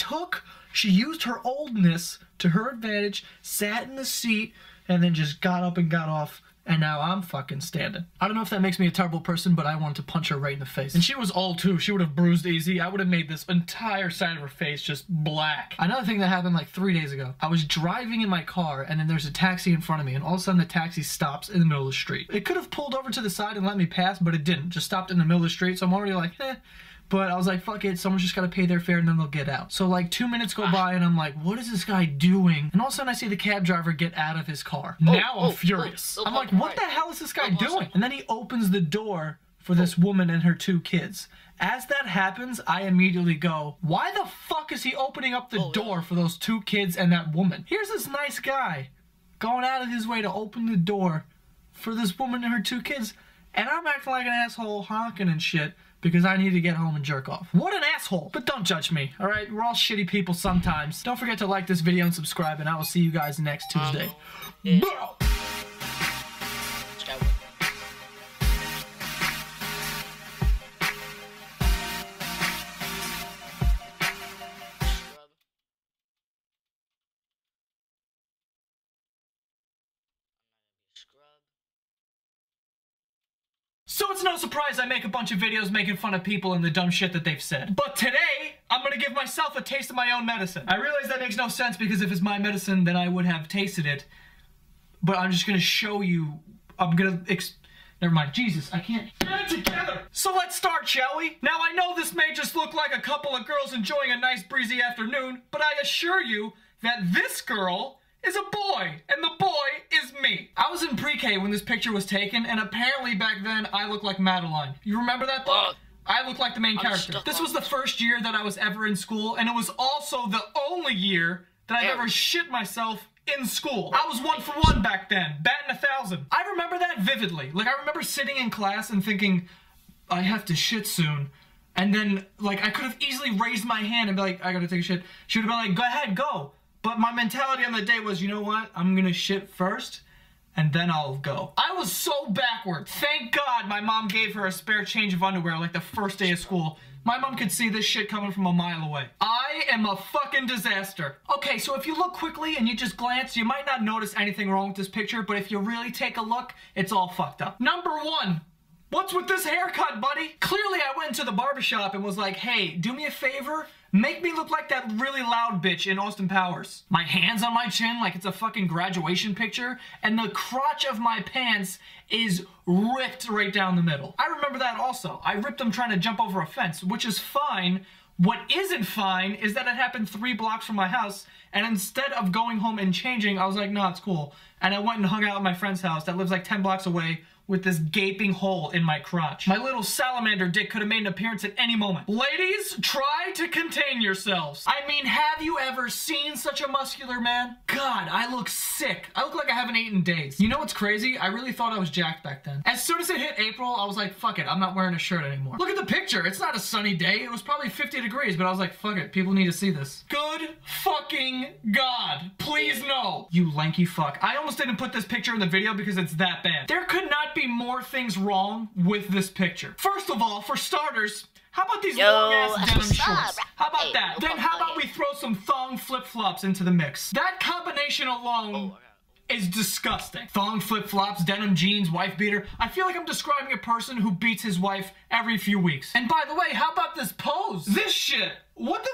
used her oldness to her advantage, sat in the seat, and then just got up and got off. And now I'm fucking standing. I don't know if that makes me a terrible person, but I wanted to punch her right in the face. And she was old too. She would have bruised easy. I would have made this entire side of her face just black. Another thing that happened like 3 days ago. I was driving in my car and then there's a taxi in front of me and all of a sudden the taxi stops in the middle of the street. It could have pulled over to the side and let me pass, but it didn't. Just stopped in the middle of the street. So I'm already like, eh. But I was like, fuck it, someone's just gotta pay their fare and then they'll get out. So like 2 minutes go by and I'm like, what is this guy doing? And all of a sudden I see the cab driver get out of his car. Now I'm furious. I'm like, what the hell is this guy doing? And then he opens the door for this woman and her 2 kids. As that happens, I immediately go, why the fuck is he opening up the door for those 2 kids and that woman? Here's this nice guy going out of his way to open the door for this woman and her 2 kids. And I'm acting like an asshole, honking and shit, because I need to get home and jerk off. What an asshole. But don't judge me, alright? We're all shitty people sometimes. Don't forget to like this video and subscribe, and I will see you guys next Tuesday. Bow! So it's no surprise I make a bunch of videos making fun of people and the dumb shit that they've said. But today, I'm gonna give myself a taste of my own medicine. I realize that makes no sense because if it's my medicine, then I would have tasted it. But I'm just gonna show you, never mind, Jesus, I can't get it together. So let's start, shall we? Now I know this may just look like a couple of girls enjoying a nice breezy afternoon, but I assure you that this girl is a boy, and the boy is me. I was in pre-K when this picture was taken, and apparently back then I looked like Madeline. You remember that book? I looked like the main character. This was the first year that I was ever in school, and it was also the only year that I've ever shit myself in school. I was 1 for 1 back then, batting 1,000. I remember that vividly. Like, I remember sitting in class and thinking, I have to shit soon. And then, like, I could have easily raised my hand and be like, I gotta take a shit. She would have been like, go ahead, go. But my mentality on the day was, you know what? I'm gonna shit first, and then I'll go. I was so backward. Thank God my mom gave her a spare change of underwear like the first day of school. My mom could see this shit coming from a mile away. I am a fucking disaster. Okay, so if you look quickly and you just glance, you might not notice anything wrong with this picture, but if you really take a look, it's all fucked up. Number 1. What's with this haircut, buddy? Clearly I went to the barbershop and was like, hey, do me a favor, make me look like that really loud bitch in Austin Powers. My hands on my chin like it's a fucking graduation picture, and the crotch of my pants is ripped right down the middle. I remember that also. I ripped them trying to jump over a fence, which is fine. What isn't fine is that it happened 3 blocks from my house, and instead of going home and changing, I was like, no, it's cool. And I went and hung out at my friend's house that lives like 10 blocks away with this gaping hole in my crotch. My little salamander dick could have made an appearance at any moment. Ladies, try to contain yourselves. I mean, have you ever seen such a muscular man? God, I look sick. I look like I haven't eaten in days. You know what's crazy? I really thought I was jacked back then. As soon as it hit April, I was like, fuck it, I'm not wearing a shirt anymore. Look at the picture. It's not a sunny day. It was probably 50 degrees, but I was like, fuck it, people need to see this. Good fucking God. Please no. You lanky fuck. I almost didn't put this picture in the video because it's that bad. There could not be more things wrong with this picture. First of all, for starters, how about these long-ass denim shorts? How about that? Then how about we throw some thong flip-flops into the mix? That combination alone is disgusting. Thong flip-flops, denim jeans, wife beater. I feel like I'm describing a person who beats his wife every few weeks. And by the way, how about this pose? This shit. What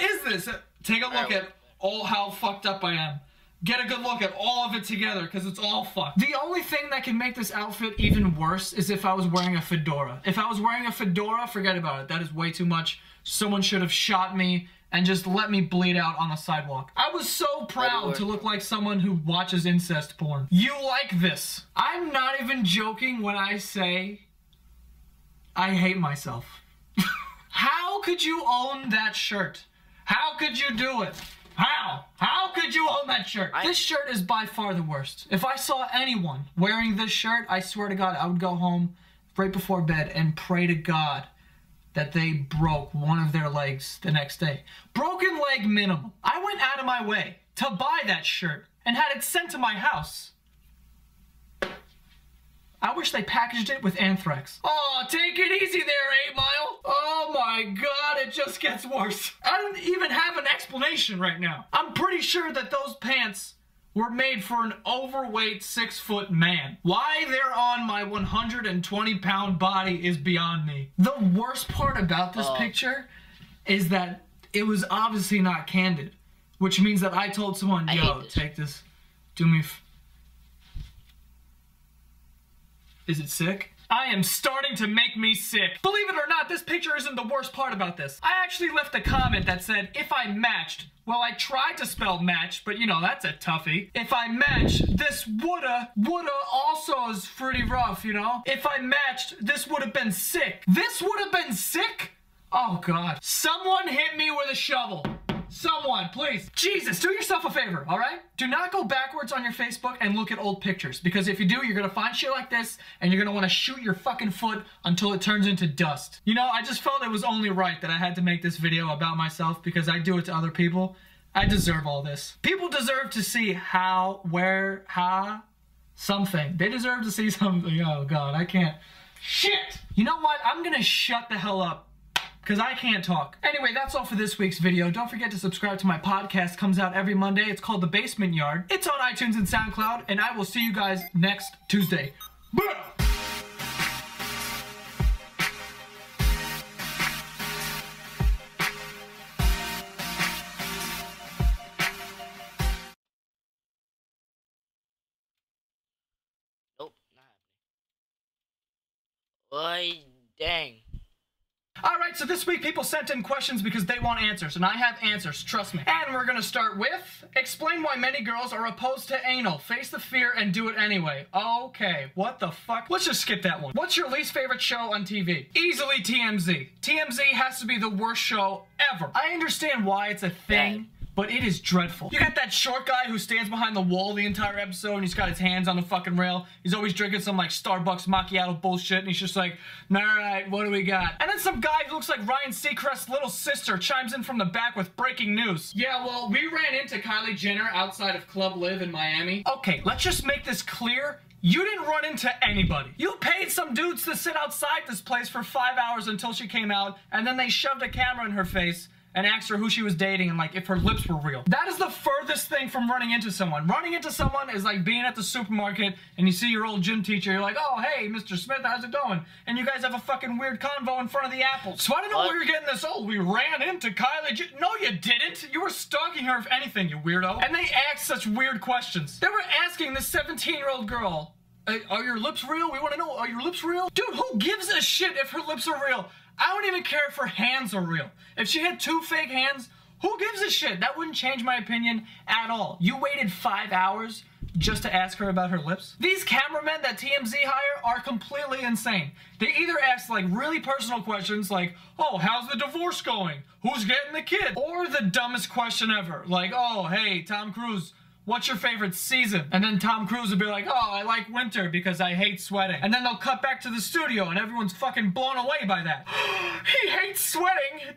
is this? Take a look at all how fucked up I am. Get a good look at all of it together, because it's all fucked. The only thing that can make this outfit even worse is if I was wearing a fedora. If I was wearing a fedora, forget about it. That is way too much. Someone should have shot me and just let me bleed out on the sidewalk. I was so proud to look like someone who watches incest porn. You like this. I'm not even joking when I say I hate myself. How could you own that shirt? How could you do it? How? How could you own that shirt? This shirt is by far the worst. If I saw anyone wearing this shirt, I swear to God, I would go home right before bed and pray to God that they broke one of their legs the next day. Broken leg minimum. I went out of my way to buy that shirt and had it sent to my house. I wish they packaged it with anthrax. Oh, take it easy there, 8 Mile. Oh my God, it just gets worse. I don't even have an explanation right now. I'm pretty sure that those pants were made for an overweight 6-foot man. Why they're on my 120-pound body is beyond me. The worst part about this picture is that it was obviously not candid, which means that I told someone, yo, take this, do me Is it sick? I am starting to make me sick. Believe it or not, this picture isn't the worst part about this. I actually left a comment that said, if I matched, well, I tried to spell match, but you know, that's a toughie. If I matched, this woulda also is pretty rough, you know? If I matched, this would have been sick. This would have been sick? Oh God. Someone hit me with a shovel. Someone, please. Jesus, do yourself a favor, all right? Do not go backwards on your Facebook and look at old pictures, because if you do, you're gonna find shit like this, and you're gonna wanna shoot your fucking foot until it turns into dust. You know, I just felt it was only right that I had to make this video about myself, because I do it to other people. I deserve all this. People deserve to see how, where, how, something. They deserve to see something. Oh God, I can't. Shit! You know what? I'm gonna shut the hell up, because I can't talk. Anyway, that's all for this week's video. Don't forget to subscribe to my podcast. Comes out every Monday. It's called The Basement Yard. It's on iTunes and SoundCloud, and I will see you guys next Tuesday. Nope, not happening. Why, dang. Alright, so this week people sent in questions because they want answers, and I have answers, trust me. And we're gonna start with, explain why many girls are opposed to anal. Face the fear and do it anyway. Okay, what the fuck? Let's just skip that one. What's your least favorite show on TV? Easily TMZ. TMZ has to be the worst show ever. I understand why it's a thing, but it is dreadful. You got that short guy who stands behind the wall the entire episode, and he's got his hands on the fucking rail. He's always drinking some like Starbucks macchiato bullshit, and he's just like, alright, what do we got? And then some guy who looks like Ryan Seacrest's little sister chimes in from the back with breaking news. Yeah, well, we ran into Kylie Jenner outside of Club Live in Miami. Okay, let's just make this clear. You didn't run into anybody. You paid some dudes to sit outside this place for 5 hours until she came out, and then they shoved a camera in her face and asked her who she was dating and like if her lips were real. That is the furthest thing from running into someone. Running into someone is like being at the supermarket and you see your old gym teacher, you're like, oh hey, Mr. Smith, how's it going? And you guys have a fucking weird convo in front of the apples. So I don't know where you're getting this, oh, we ran into Kylie No, you didn't. You were stalking her if anything, you weirdo. And they asked such weird questions. They were asking this 17-year-old girl, are your lips real? We want to know, are your lips real? Dude, who gives a shit if her lips are real? I don't even care if her hands are real. If she had 2 fake hands, who gives a shit? That wouldn't change my opinion at all. You waited 5 hours just to ask her about her lips? These cameramen that TMZ hire are completely insane. They either ask like really personal questions like, oh, how's the divorce going? Who's getting the kid? Or the dumbest question ever, like, oh, hey, Tom Cruise, what's your favorite season? And then Tom Cruise would be like, oh, I like winter because I hate sweating. And then they'll cut back to the studio and everyone's fucking blown away by that. He hates sweating.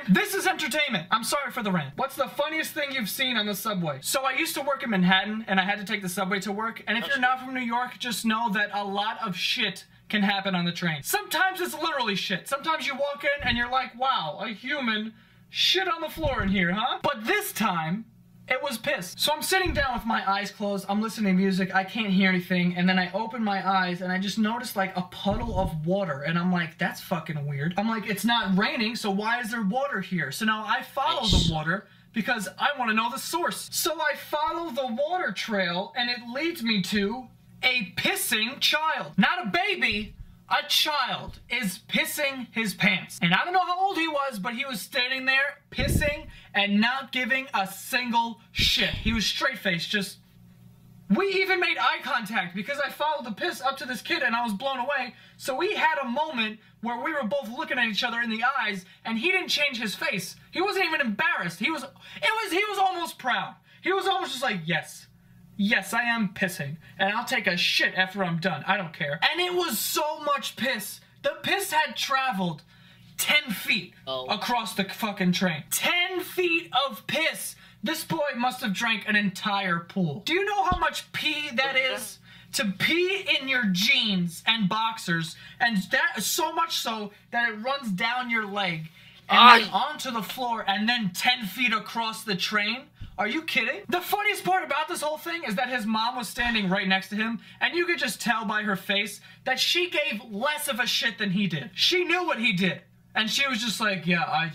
This is entertainment. I'm sorry for the rant. What's the funniest thing you've seen on the subway? So I used to work in Manhattan and I had to take the subway to work. And if you're not from New York, just know that a lot of shit can happen on the train. Sometimes it's literally shit. Sometimes you walk in and you're like, wow, a human shit on the floor in here, huh? But this time, It was piss. So I'm sitting down with my eyes closed, I'm listening to music, I can't hear anything, and then I open my eyes and I just noticed like a puddle of water, and I'm like, that's fucking weird. I'm like, it's not raining, so why is there water here? So now I follow the water because I want to know the source. So I follow the water trail and it leads me to a pissing child. Not a baby, a child is pissing his pants. And I don't know how old he was, but he was standing there pissing and not giving a single shit. He was straight-faced, just... We even made eye contact because I followed the piss up to this kid and I was blown away. So we had a moment where we were both looking at each other in the eyes and he didn't change his face. He wasn't even embarrassed. He was almost proud. He was almost just like, yes. Yes, I am pissing, and I'll take a shit after I'm done. I don't care. And it was so much piss. The piss had traveled 10 feet across the fucking train. 10 feet of piss. This boy must have drank an entire pool. Do you know how much pee that is? To pee in your jeans and boxers, and that so much so that it runs down your leg and then onto the floor and then 10 feet across the train? Are you kidding? The funniest part about this whole thing is that his mom was standing right next to him, and you could just tell by her face that she gave less of a shit than he did. She knew what he did, and she was just like, yeah, I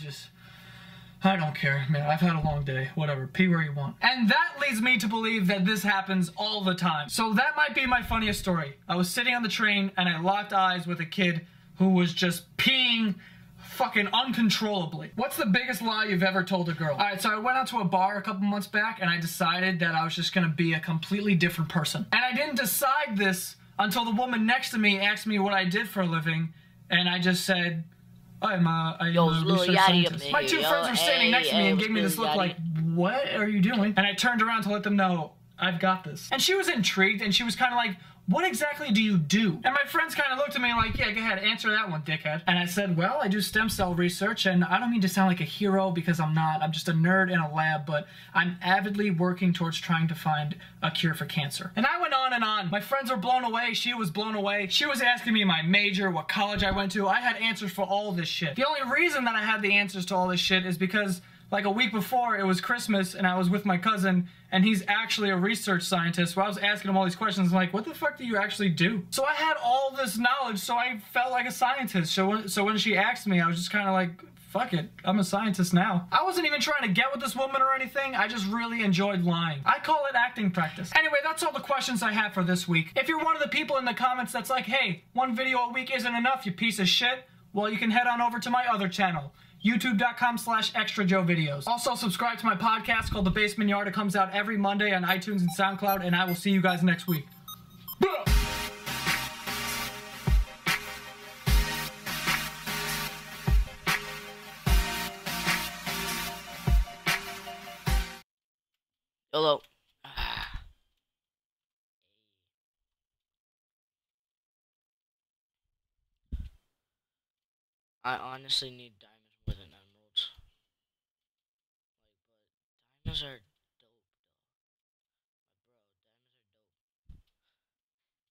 don't care, man. I've had a long day. Whatever. Pee where you want. And that leads me to believe that this happens all the time. So that might be my funniest story. I was sitting on the train, and I locked eyes with a kid who was just peeing fucking uncontrollably. What's the biggest lie you've ever told a girl? Alright, so I went out to a bar a couple months back and I decided that I was just gonna be a completely different person. And I didn't decide this until the woman next to me asked me what I did for a living, and I just said, I'm a research scientist. My two friends were standing next to me and gave me this look like, what are you doing? And I turned around to let them know, I've got this. And she was intrigued and she was kind of like, what exactly do you do? And my friends kind of looked at me like, yeah, go ahead, answer that one, dickhead. And I said, well, I do stem cell research, and I don't mean to sound like a hero because I'm not. I'm just a nerd in a lab, but I'm avidly working towards trying to find a cure for cancer. And I went on and on. My friends were blown away. She was blown away. She was asking me my major, what college I went to. I had answers for all this shit. The only reason that I had the answers to all this shit is because like a week before, it was Christmas, and I was with my cousin, and he's actually a research scientist, so I was asking him all these questions, like, what the fuck do you actually do? So I had all this knowledge, so I felt like a scientist. So when she asked me, I was just kind of like, fuck it, I'm a scientist now. I wasn't even trying to get with this woman or anything, I just really enjoyed lying. I call it acting practice. Anyway, that's all the questions I have for this week. If you're one of the people in the comments that's like, hey, one video a week isn't enough, you piece of shit, well, you can head on over to my other channel, youtube.com/extrajoevideos. Also, subscribe to my podcast called The Basement Yard. It comes out every Monday on iTunes and SoundCloud, and I will see you guys next week. YOLO. I honestly need diamonds more than emeralds. Like, but diamonds are dope, though.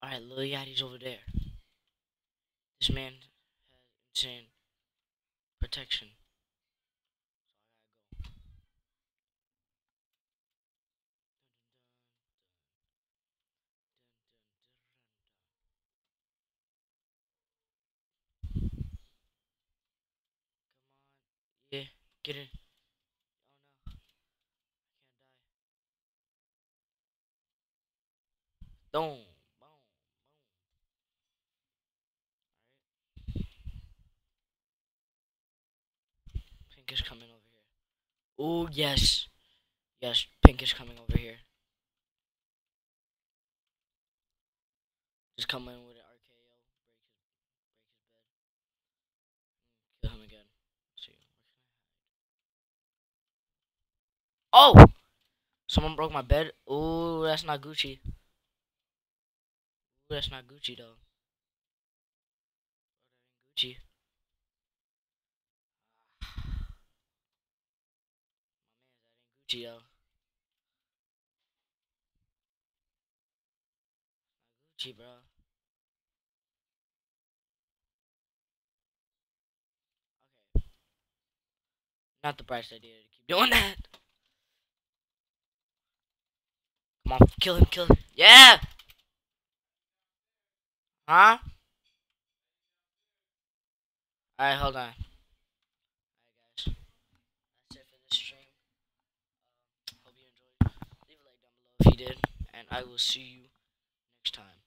Bro, diamonds are dope. Alright, Lil Yachty's over there. This man has insane protection. So I gotta go. Yeah, get in. Oh no. I can't die. Boom. Boom. Boom. Alright. Pink is coming over here. Oh, yes. Yes, Pink is coming over here. Just come in with an RKO. Break his bed. Kill him again. Let's see. Oh! Someone broke my bed. Ooh, that's not Gucci. Ooh, that's not Gucci though. That ain't Gucci. My man, that ain't Gucci though. Not Gucci, bro. Okay. Not the brightest idea to keep doing that. on. Kill him, kill him. Yeah! Huh? Alright, hold on. Alright, guys. That's it for this stream. Hope you enjoyed. Leave a like down below if you did. And I will see you next time.